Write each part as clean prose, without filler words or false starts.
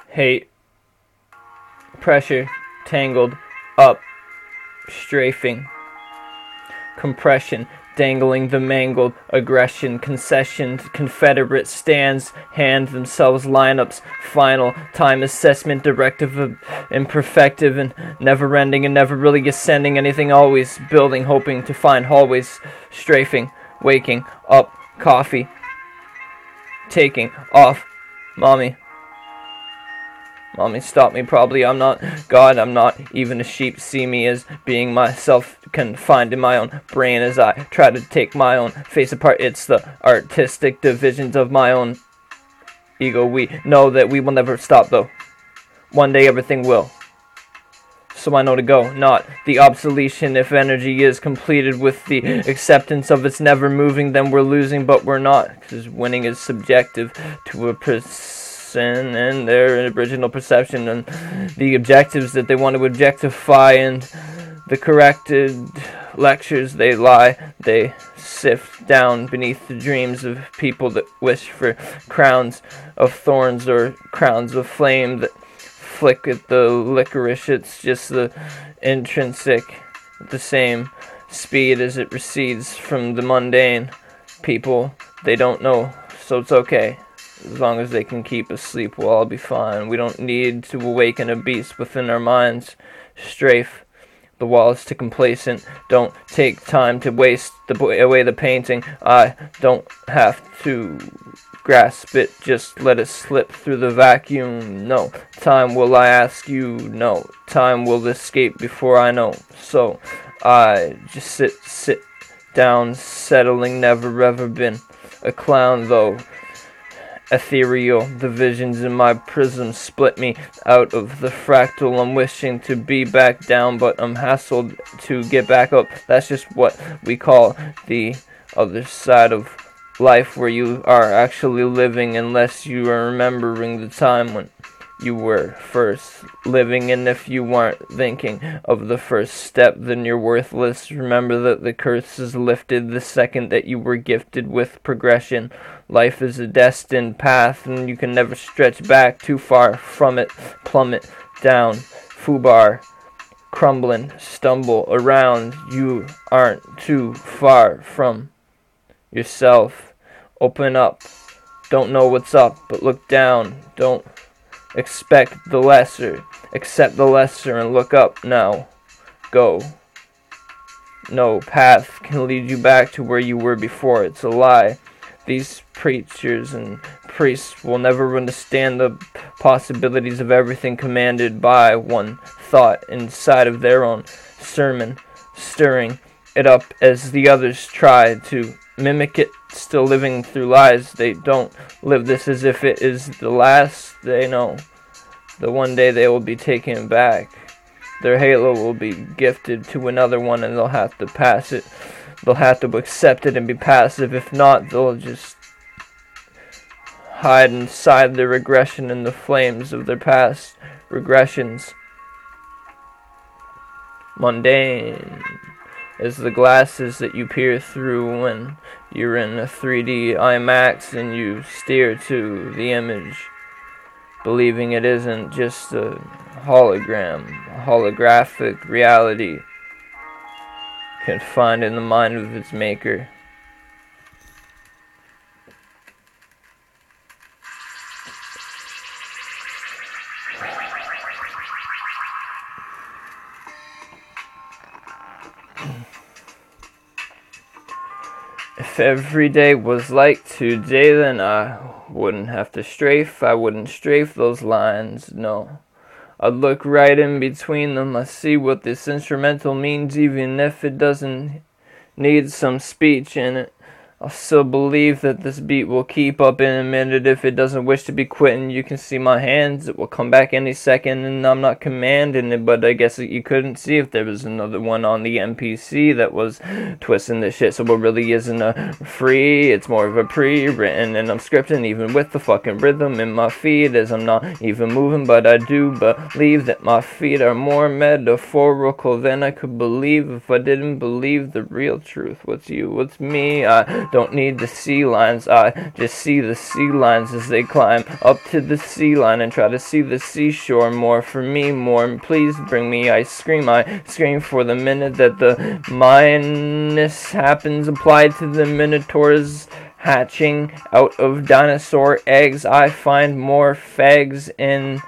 hate, pressure, tangled, up, strafing, compression, dangling the mangled, aggression, concession, Confederate stands, hand themselves lineups, final, time assessment, directive, imperfective, and never-ending and never really ascending, anything always, building, hoping to find hallways, strafing, waking, up, coffee, taking, off, Mommy, stop me, probably I'm not God, I'm not even a sheep, see me as being myself, confined in my own brain as I try to take my own face apart. It's the artistic divisions of my own ego. We know that we will never stop, though. One day everything will. So I know to go, not the obsolescence. If energy is completed with the acceptance of it's never moving, then we're losing, but we're not, because winning is subjective to a person and their original perception and the objectives that they want to objectify, and the corrected lectures they lie, they sift down beneath the dreams of people that wish for crowns of thorns or crowns of flame that flick at the licorice. It's just the intrinsic, the same speed as it recedes from the mundane. People, they don't know, so it's okay. As long as they can keep asleep, we'll all be fine. We don't need to awaken a beast within our minds. Strafe the walls to complacent. Don't take time to waste away the painting. I don't have to grasp it, just let it slip through the vacuum. No time will I ask you, no time will escape before I know. So I just sit down, settling, never ever been a clown though. Ethereal, the visions in my prism split me out of the fractal. I'm wishing to be back down, but I'm hassled to get back up. That's just what we call the other side of life, where you are actually living, unless you are remembering the time when you were first living. And if you weren't thinking of the first step, then you're worthless. Remember that the curse is lifted the second that you were gifted with progression. Life is a destined path, and you can never stretch back too far from it. Plummet down, foobar, crumbling, stumble around. You aren't too far from yourself. Open up. Don't know what's up, but look down. Don't expect the lesser. Accept the lesser and look up now. Go. No path can lead you back to where you were before. It's a lie. These preachers and priests will never understand the possibilities of everything commanded by one thought inside of their own sermon, stirring it up as the others try to mimic it, still living through lies. They don't live this as if it is the last. They know that one day they will be taken back. Their halo will be gifted to another one, and they'll have to pass it. They'll have to accept it and be passive. If not, they'll just hide inside their regression in the flames of their past regressions. Mundane is the glasses that you peer through when you're in a 3D IMAX and you steer to the image, believing it isn't just a hologram, a holographic reality confined in the mind of its maker. If every day was like today, then I wouldn't have to strafe. I wouldn't strafe those lines, no. I'd look right in between them. I see what this instrumental means, even if it doesn't need some speech in it. I'll still believe that this beat will keep up in a minute if it doesn't wish to be quitting. You can see my hands, it will come back any second, and I'm not commanding it, but I guess you couldn't see if there was another one on the MPC that was twisting this shit, so it really isn't a free, it's more of a pre-written, and I'm scripting even with the fucking rhythm in my feet as I'm not even moving, but I do believe that my feet are more metaphorical than I could believe if I didn't believe the real truth. What's you, what's me? I don't need the sea lines. I just see the sea lines as they climb up to the sea line and try to see the seashore. More for me, more please bring me ice cream. I scream for the minute that the minus happens applied to the minotaurs hatching out of dinosaur eggs. I find more fags in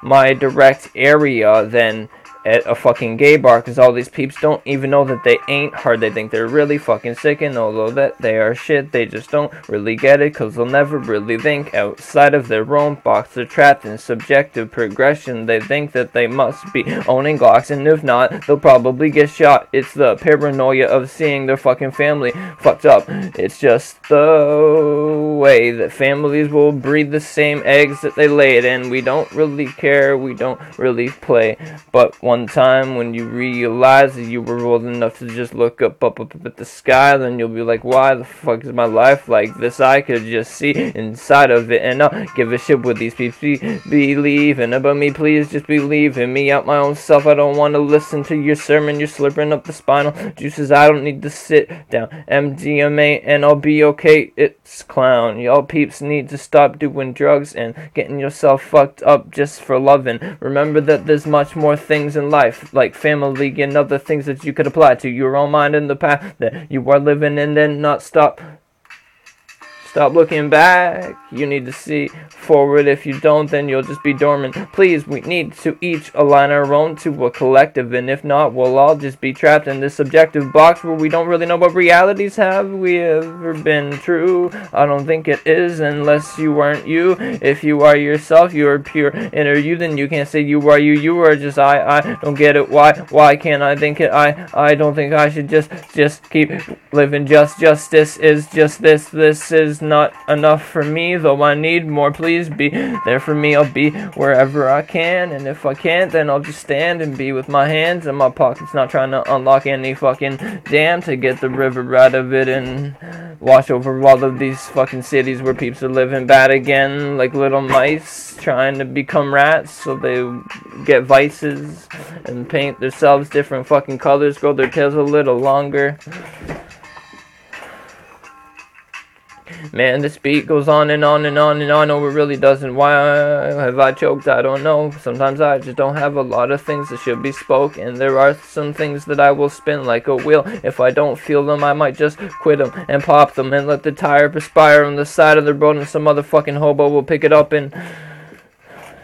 my direct area than at a fucking gay bar, because all these peeps don't even know that they ain't hard. They think they're really fucking sick, and although that they are shit, they just don't really get it, because they'll never really think outside of their own box. They're trapped in subjective progression. They think that they must be owning Glocks, and if not, they'll probably get shot. It's the paranoia of seeing their fucking family fucked up. It's just the way that families will breed the same eggs that they laid, and we don't really care, we don't really play. But one time when you realize that you were old enough to just look up at the sky, then you'll be like, why the fuck is my life like this? I could just see inside of it, and I'll give a shit what these people believe in about me. Please just believe in me out my own self. I don't want to listen to your sermon. You're slurping up the spinal juices. I don't need to sit down. MDMA and I'll be okay. It's clown. Y'all peeps need to stop doing drugs and getting yourself fucked up just for loving. Remember that there's much more things in life, like family and other things that you could apply to your own mind in the path that you are living, and then not stop looking back. You need to see forward. If you don't, then you'll just be dormant. Please, we need to each align our own to a collective, and if not, we'll all just be trapped in this subjective box where we don't really know what realities have we ever been true. I don't think it is, unless you aren't you. If you are yourself, you are pure inner you, then you can't say you are you. You are just I don't get it. Why can't I think it? I don't think I should just keep living. Justice is just this. This is not enough for me, though I need more. Please be there for me. I'll be wherever I can, and if I can't, then I'll just stand and be with my hands in my pockets, not trying to unlock any fucking dam to get the river out of it and wash over all of these fucking cities where peeps are living bad again, like little mice trying to become rats, so they get vices and paint themselves different fucking colors, grow their tails a little longer. Man, this beat goes on and on and on and on. No, it really doesn't. Why have I choked? I don't know. Sometimes I just don't have a lot of things that should be spoke, and there are some things that I will spin like a wheel. If I don't feel them, I might just quit them and pop them and let the tire perspire on the side of the road, and some motherfucking hobo will pick it up and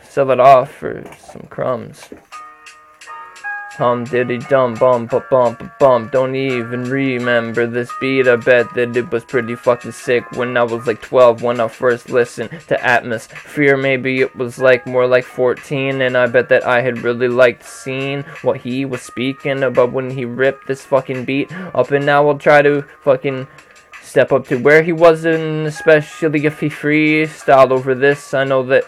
sell it off for some crumbs. Diddy dum bum ba bum ba bum. Don't even remember this beat. I bet that it was pretty fucking sick when I was like 12 when I first listened to Atmosphere. Maybe it was like more like 14, and I bet that I had really liked seeing what he was speaking about when he ripped this fucking beat up, and now I'll try to fucking step up to where he was, and especially if he freestyled over this. I know that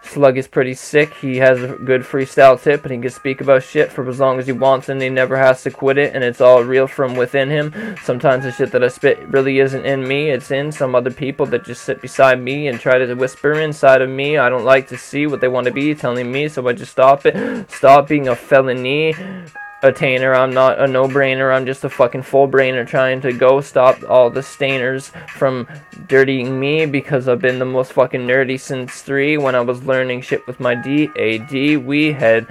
Slug is pretty sick. He has a good freestyle tip, and he can speak about shit for as long as he wants, and he never has to quit it, and it's all real from within him. Sometimes the shit that I spit really isn't in me, it's in some other people that just sit beside me and try to whisper inside of me. I don't like to see what they want to be telling me, so I just stop it. Stop being a felony attainer. I'm not a no-brainer. I'm just a fucking full-brainer trying to go stop all the stainers from dirtying me, because I've been the most fucking nerdy since 3 when I was learning shit with my DAD. We had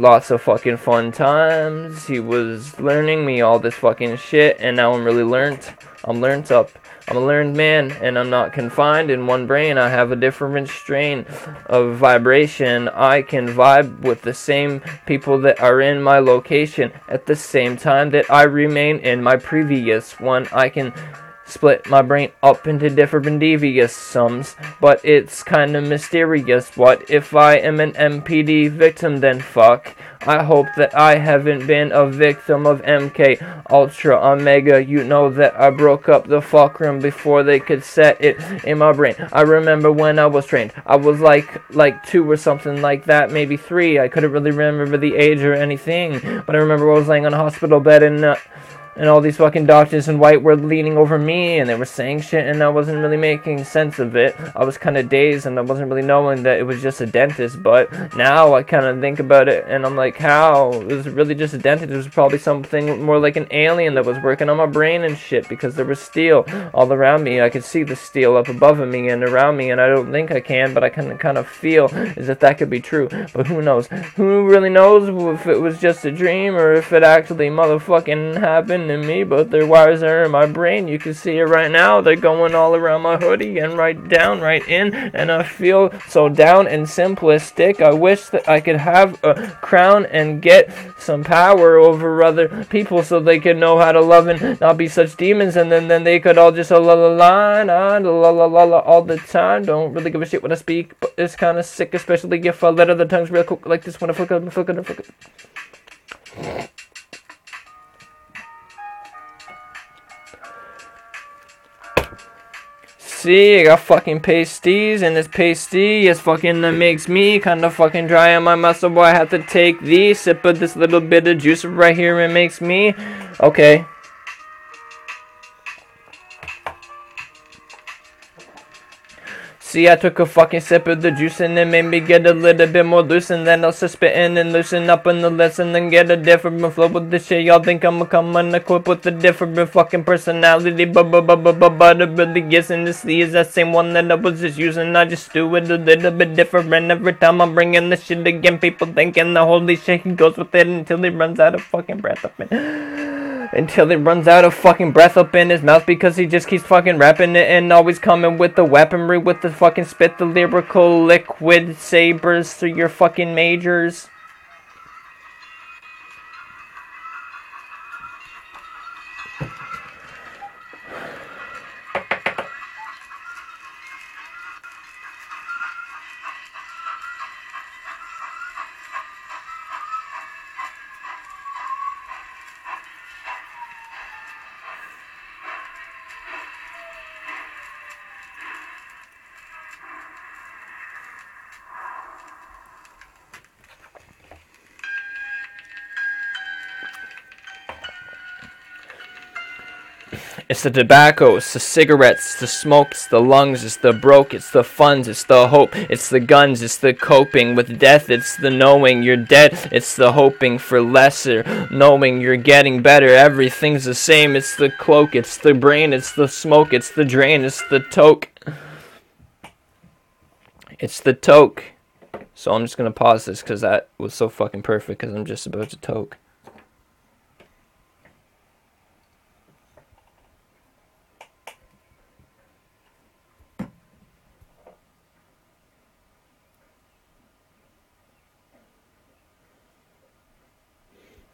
lots of fucking fun times. He was learning me all this fucking shit, and now I'm really learnt. I'm learnt up. I'm a learned man, and I'm not confined in one brain. I have a different strain of vibration. I can vibe with the same people that are in my location at the same time that I remain in my previous one. I can split my brain up into different devious sums, but it's kind of mysterious. What if I am an MPD victim? Then fuck. I hope that I haven't been a victim of MK Ultra Omega. You know that I broke up the fulcrum before they could set it in my brain. I remember when I was trained. I was like 2 or something like that, maybe 3. I couldn't really remember the age or anything, but I remember I was laying on a hospital bed, and And all these fucking doctors in white were leaning over me, and they were saying shit, and I wasn't really making sense of it. I was kind of dazed, and I wasn't really knowing that it was just a dentist, but now I kind of think about it, and I'm like, how? It was really just a dentist. It was probably something more like an alien that was working on my brain and shit, because there was steel all around me. I could see the steel up above me and around me, and I don't think I can, but I can kind of feel as if that could be true. But who knows? Who really knows if it was just a dream, or if it actually motherfucking happened to me? But their wires are in my brain. You can see it right now. They're going all around my hoodie and right down, right in, and I feel so down and simplistic. I wish that I could have a crown and get some power over other people so they could know how to love and not be such demons, and then they could all just la la la la la la la all the time. Don't really give a shit when I speak, but it's kind of sick, especially if I let other tongues real quick like this when I fuck up. See, I got fucking pasties, and this pasty is fucking that makes me kind of fucking dry on my mouth, so I have to take the sip of this little bit of juice right here. It makes me okay. See, I took a fucking sip of the juice and it made me get a little bit more loose, and then I'll just spit in and loosen up on the list and then get a different flow with this shit. Y'all think I'm unequipped with a different fucking personality, but it really isn't. This is that same one that I was just using. I just do it a little bit different every time I'm bringing this shit again. People thinking the holy shit, he goes with it until he runs out of fucking breath up until he runs out of fucking breath up in his mouth, because he just keeps fucking rapping it and always coming with the weaponry, with the fucking spit, the lyrical liquid sabers through your fucking majors. It's the tobacco, it's the cigarettes, it's the smoke, it's the lungs, it's the broke, it's the funds, it's the hope, it's the guns, it's the coping with death, it's the knowing you're dead, it's the hoping for lesser, knowing you're getting better, everything's the same, it's the cloak, it's the brain, it's the smoke, it's the drain, it's the toke. It's the toke. So I'm just gonna pause this because that was so fucking perfect, because I'm just about to toke.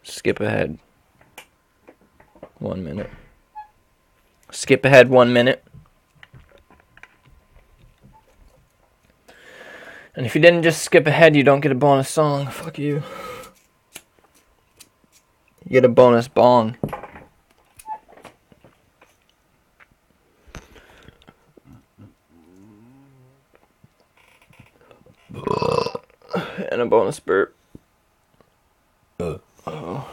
Skip ahead 1 minute. Skip ahead 1 minute. And if you didn't just skip ahead, you don't get a bonus song. Fuck you. You get a bonus bong. And a bonus burp. Oh.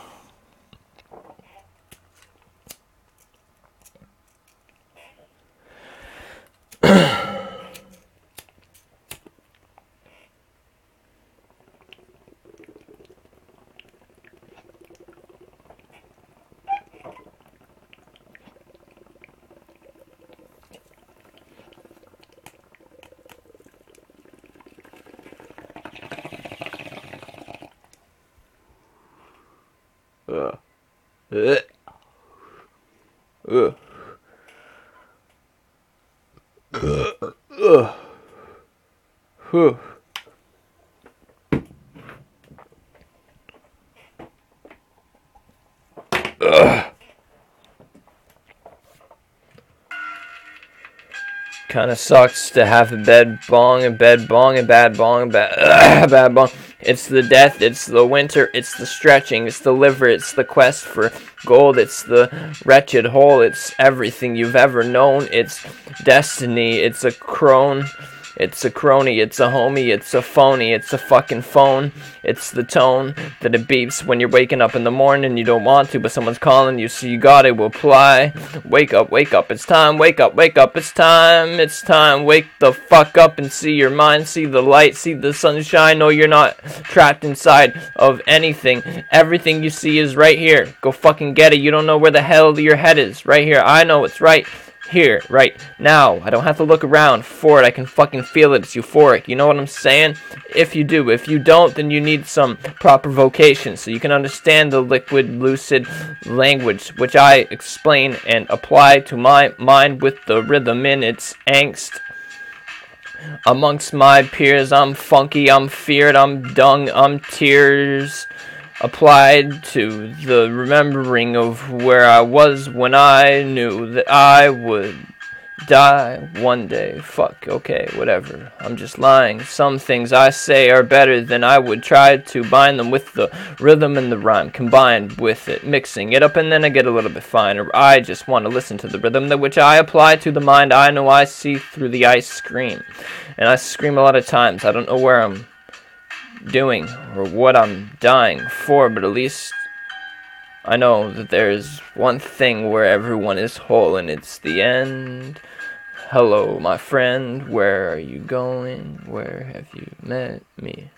Kind of sucks to have a bed bong, a bed bong, a bad bong, bad bong. It's the death, it's the winter, it's the stretching, it's the liver, it's the quest for gold, it's the wretched hole, it's everything you've ever known, it's destiny, it's a crone, It's a crony, it's a homie, it's a phony, it's a fucking phone. It's the tone that it beeps when you're waking up in the morning and you don't want to, but someone's calling you, so you gotta reply. Wake up, it's time, wake up, it's time, wake the fuck up and see your mind, see the light, see the sunshine. No, you're not trapped inside of anything. Everything you see is right here. Go fucking get it. You don't know where the hell your head is. Right here. I know it's right here, right now. I don't have to look around for it. I can fucking feel it. It's euphoric. You know what I'm saying? If you do. If you don't, then you need some proper vocation so you can understand the liquid, lucid language which I explain and apply to my mind with the rhythm in its angst. Amongst my peers, I'm funky, I'm feared, I'm dung, I'm tears. Applied to the remembering of where I was when I knew that I would die one day. Fuck, okay, whatever. I'm just lying. Some things I say are better than I would try to bind them with the rhythm and the rhyme, combined with it, mixing it up, and then I get a little bit finer. I just want to listen to the rhythm that which I apply to the mind. I know I see through the ice scream, and I scream a lot of times. I don't know where I'm doing or what I'm dying for, but at least I know that there's one thing where everyone is whole, and it's the end. Hello, my friend, where are you going? Where have you met me?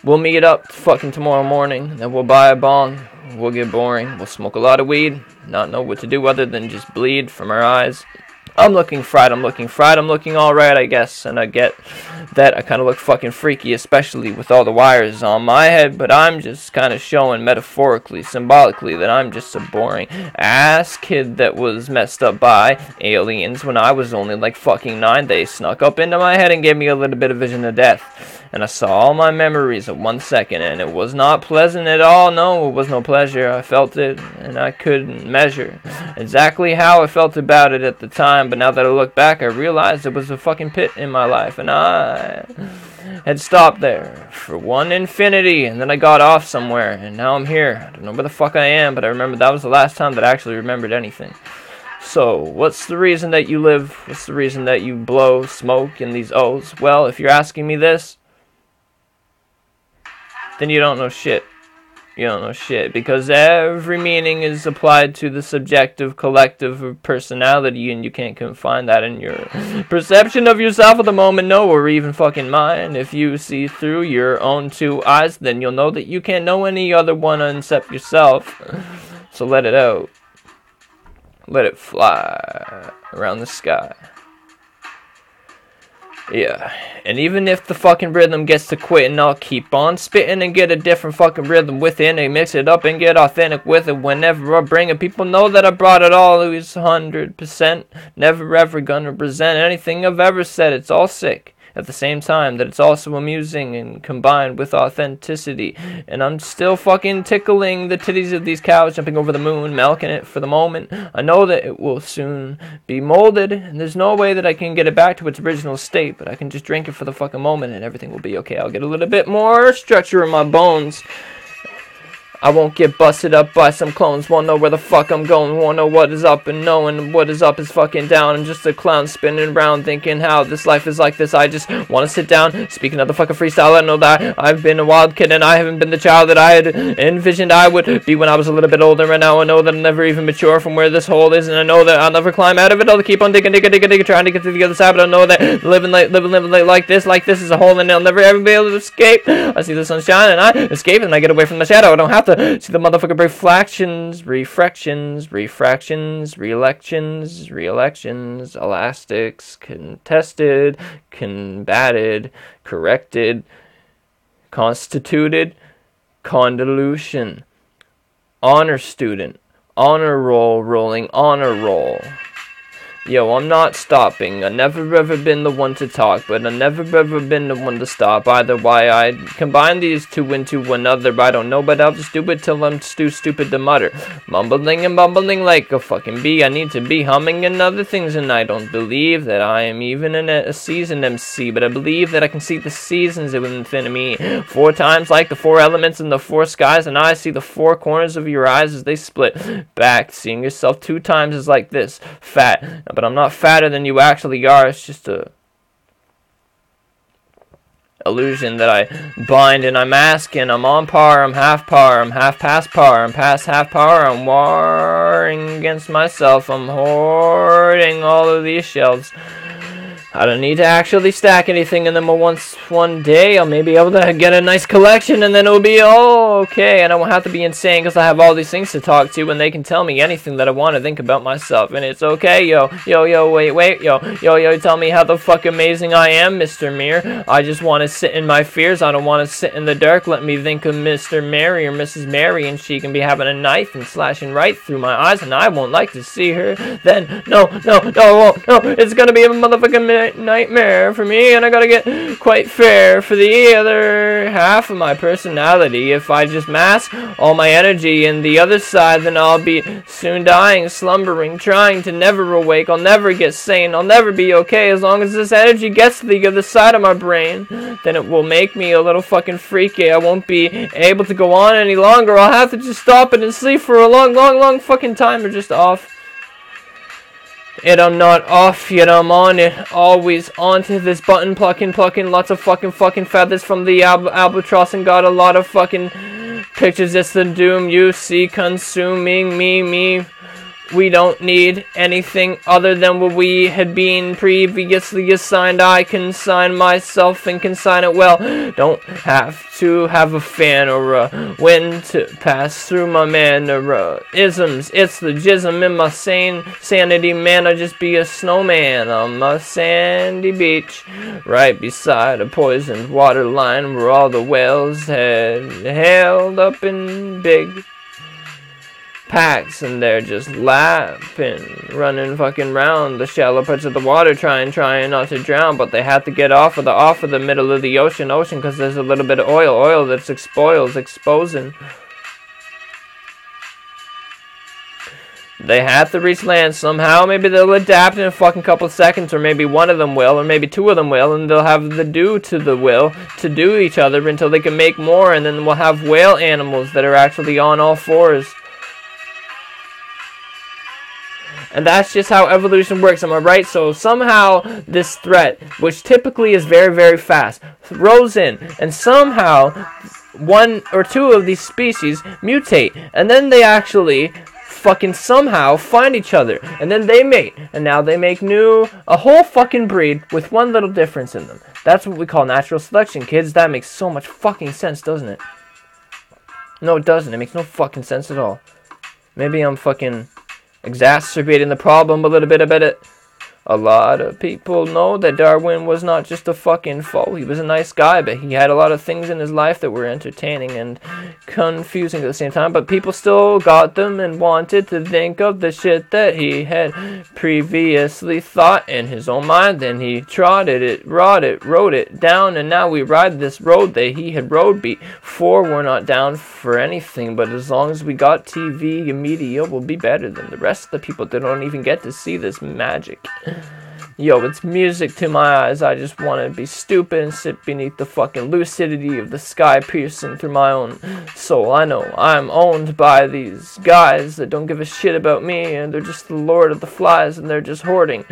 We'll meet up fucking tomorrow morning, then we'll buy a bong, we'll get boring, we'll smoke a lot of weed, not know what to do other than just bleed from our eyes. I'm looking fried, I'm looking alright, I guess, and I get that I kind of look fucking freaky, especially with all the wires on my head, but I'm just kind of showing metaphorically, symbolically, that I'm just a boring ass kid that was messed up by aliens when I was only like fucking 9. They snuck up into my head and gave me a little bit of vision of death, and I saw all my memories in 1 second, and it was not pleasant at all. No, it was no pleasure. I felt it, and I couldn't measure exactly how I felt about it at the time. But now that I look back, I realized it was a fucking pit in my life, and I had stopped there for one infinity, and then I got off somewhere, and now I'm here. I don't know where the fuck I am, but I remember that was the last time that I actually remembered anything. So, what's the reason that you live? What's the reason that you blow smoke in these O's? Well, if you're asking me this, then you don't know shit. You don't know shit, because every meaning is applied to the subjective collective of personality, and you can't confine that in your perception of yourself at the moment, no, or even fucking mine. If you see through your own two eyes, then you'll know that you can't know any other one except yourself. So let it out. Let it fly around the sky. Yeah, and even if the fucking rhythm gets to quitting, I'll keep on spitting and get a different fucking rhythm within it, mix it up and get authentic with it whenever I bring it. People know that I brought it all, it was 100%, never ever gonna present anything I've ever said. It's all sick. At the same time that it's also amusing and combined with authenticity. And I'm still fucking tickling the titties of these cows, jumping over the moon, milking it for the moment. I know that it will soon be molded, and there's no way that I can get it back to its original state, but I can just drink it for the fucking moment and everything will be okay. I'll get a little bit more structure in my bones. I won't get busted up by some clones, won't know where the fuck I'm going, won't know what is up, and knowing what is up is fucking down. I'm just a clown spinning around thinking how this life is like this. I just want to sit down. Speaking of the fucking freestyle, I know that I've been a wild kid and I haven't been the child that I had envisioned I would be when I was a little bit older, and now I know that I'll never even mature from where this hole is, and I know that I'll never climb out of it. I'll keep on digging, trying to get to the other side, but I know that living like this is a hole and I'll never ever be able to escape. I see the sunshine and I escape and I get away from the shadow. I don't have to see the motherfucking refractions, re-elections, elastics, contested, combated, corrected, constituted, convolution, honor student, honor roll, rolling honor roll. Yo, I'm not stopping. I never ever been the one to talk, but I never ever been the one to stop. Either why I combine these two into another, I don't know, but I'll just do it till I'm too stupid to mutter. Mumbling and bumbling like a fucking bee. I need to be humming and other things, and I don't believe that I am even a seasoned MC, but I believe that I can see the seasons within me 4 times like the 4 elements in the 4 skies, and I see the 4 corners of your eyes as they split back. Seeing yourself 2 times is like this, fat. But I'm not fatter than you actually are. It's just a illusion that I bind and I mask, and I'm on par, I'm half past par, I'm past half par, I'm warring against myself, I'm hoarding all of these shelves. I don't need to actually stack anything, and then one day I'll maybe be able to get a nice collection, and then it'll be all okay, and I won't have to be insane because I have all these things to talk to, and they can tell me anything that I want to think about myself, and it's okay. Yo, wait, yo, tell me how the fuck amazing I am, Mr. Mirror. I just want to sit in my fears. I don't want to sit in the dark. Let me think of Mr. Mary or Mrs. Mary, and she can be having a knife and slashing right through my eyes, and I won't like to see her. Then no, it's gonna be a motherfucking nightmare for me, and I gotta get quite fair for the other half of my personality. If I just mask all my energy in the other side, then I'll be soon dying, slumbering, trying to never awake. I'll never get sane. I'll never be okay as long as this energy gets to the other side of my brain. Then it will make me a little fucking freaky. I won't be able to go on any longer. I'll have to just stop it and sleep for a long fucking time, or just off. And I'm not off yet, I'm on it, always onto this button, plucking lots of fucking feathers from the albatross, and got a lot of fucking pictures. It's the doom you see consuming me. We don't need anything other than what we had been previously assigned. I can sign myself and can sign it well. Don't have to have a fan or a wind to pass through my mannerisms. It's the jism in my sanity, man. I just be a snowman on my sandy beach, right beside a poisoned water line where all the whales had held up in big packs, and they're just lapping, running fucking round the shallow parts of the water, trying not to drown, but they have to get off of the middle of the ocean, because there's a little bit of oil that's exposing. They have to reach land somehow. Maybe they'll adapt in a fucking couple seconds, or maybe one of them will, or maybe two of them will, and they'll have the will to do each other until they can make more, and then we'll have whale animals that are actually on all fours. And that's just how evolution works, am I right? So somehow this threat, which typically is very, very fast, rolls in, and somehow one or two of these species mutate, and then they actually fucking somehow find each other, and then they mate, and now they make a whole fucking breed with one little difference in them. That's what we call natural selection, kids. That makes so much fucking sense, doesn't it? No, it doesn't. It makes no fucking sense at all. Maybe I'm fucking exacerbating the problem a little bit about it. A lot of people know that Darwin was not just a fucking foe. He was a nice guy, but he had a lot of things in his life that were entertaining and confusing at the same time. But people still got them and wanted to think of the shit that he had previously thought in his own mind. Then he wrote it down, and now we ride this road that he had rode before. We're not down for anything, but as long as we got TV and media, we'll be better than the rest of the people that don't even get to see this magic. Yo, it's music to my eyes. I just want to be stupid and sit beneath the fucking lucidity of the sky piercing through my own soul. I know I'm owned by these guys that don't give a shit about me, and they're just the lord of the flies, and they're just hoarding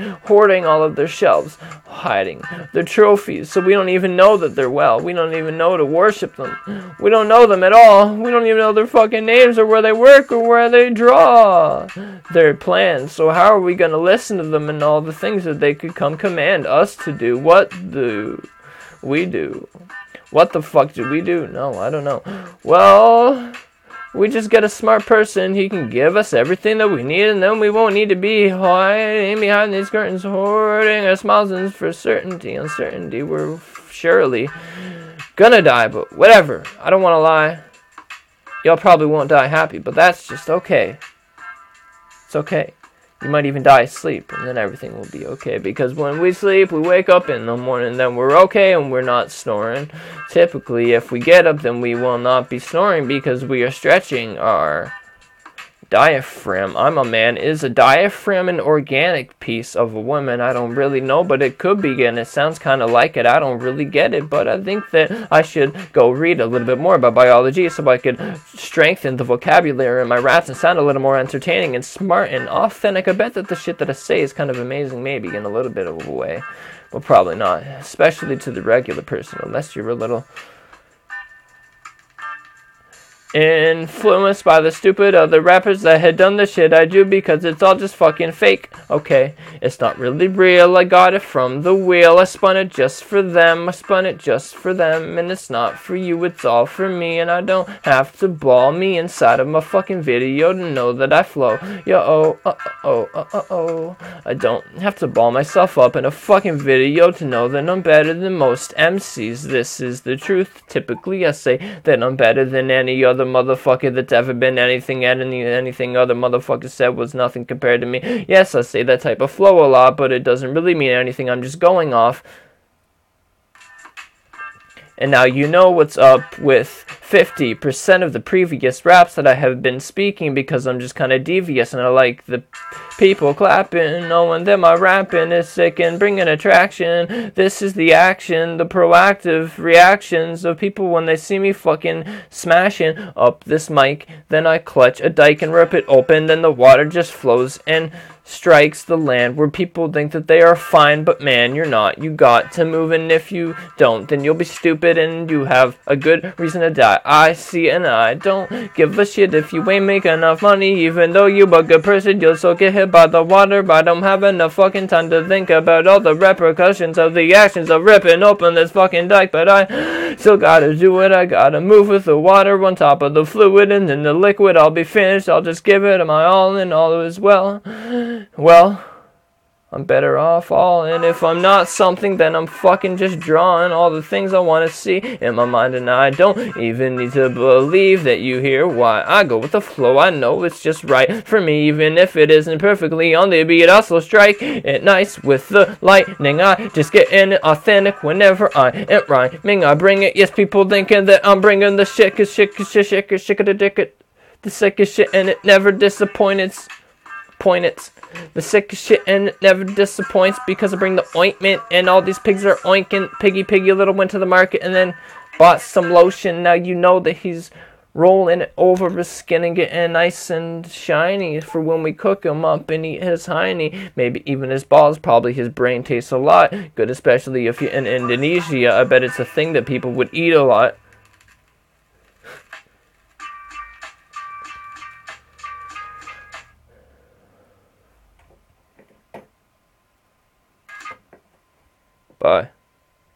all of their shelves, hiding their trophies, so we don't even know that they're well. We don't even know to worship them. We don't know them at all. We don't even know their fucking names, or where they work, or where they draw their plans. So how are we gonna listen to them and all the things that they could come command us to do? What do we do? What the fuck do we do? No, I don't know. Well, we just get a smart person. He can give us everything that we need, and then we won't need to be hiding behind these curtains, hoarding our smiles for certainty. Uncertainty, we're surely gonna die, but whatever. I don't want to lie. Y'all probably won't die happy, but that's just okay. It's okay. You might even die asleep, and then everything will be okay. Because when we sleep, we wake up in the morning, then we're okay, and we're not snoring. Typically, if we get up, then we will not be snoring because we are stretching our diaphragm. I'm a man. Is a diaphragm an organic piece of a woman? I don't really know, but it could be, and it sounds kind of like it. I don't really get it, but I think that I should go read a little bit more about biology so I could strengthen the vocabulary in my raps and sound a little more entertaining and smart and authentic. I bet that the shit that I say is kind of amazing, maybe in a little bit of a way. Well, probably not, especially to the regular person, unless you're a little influenced by the stupid other rappers that had done the shit I do, because it's all just fucking fake. Okay, it's not really real. I got it from the wheel. I spun it just for them. I spun it just for them, and it's not for you. It's all for me, and I don't have to ball me inside of my fucking video to know that I flow. Yo, oh. I don't have to ball myself up in a fucking video to know that I'm better than most MCs. This is the truth. Typically, I say that I'm better than any other motherfucker that's ever been anything, and anything other motherfucker said was nothing compared to me. Yes, I say that type of flow a lot, but it doesn't really mean anything. I'm just going off. And now you know what's up with 50% of the previous raps that I have been speaking, because I'm just kind of devious and I like the people clapping, knowing that my rapping is sick and bringing attraction. This is the action, the proactive reactions of people when they see me fucking smashing up this mic. Then I clutch a dike and rip it open, then the water just flows and strikes the land where people think that they are fine, but man, you're not. You got to move, and if you don't, then you'll be stupid and you have a good reason to die. I see, and I don't give a shit if you ain't making enough money. Even though you a good person, you'll still get hit by the water. But I don't have enough fucking time to think about all the repercussions of the actions of ripping open this fucking dike. But I still gotta do it. I gotta move with the water on top of the fluid, and then the liquid. I'll be finished. I'll just give it my all, and all is well. Well, I'm better off all, and if I'm not something, then I'm fucking just drawing all the things I want to see in my mind, and I don't even need to believe that you hear why I go with the flow. I know it's just right for me, even if it isn't perfectly on the beat. I still strike it nice with the lightning. I just get in it authentic whenever I am rhyming. I bring it, yes, people thinking that I'm bringing the shit, cause shit, the dick it, the sickest shit, and it never disappoints. The sickest shit, and it never disappoints, because I bring the ointment, and all these pigs are oinking. Piggy little went to the market and then bought some lotion. Now you know that he's rolling it over his skin and getting nice and shiny for when we cook him up and eat his hiney. Maybe even his balls. Probably his brain tastes a lot good, especially if you're in Indonesia. I bet it's a thing that people would eat a lot. Bye.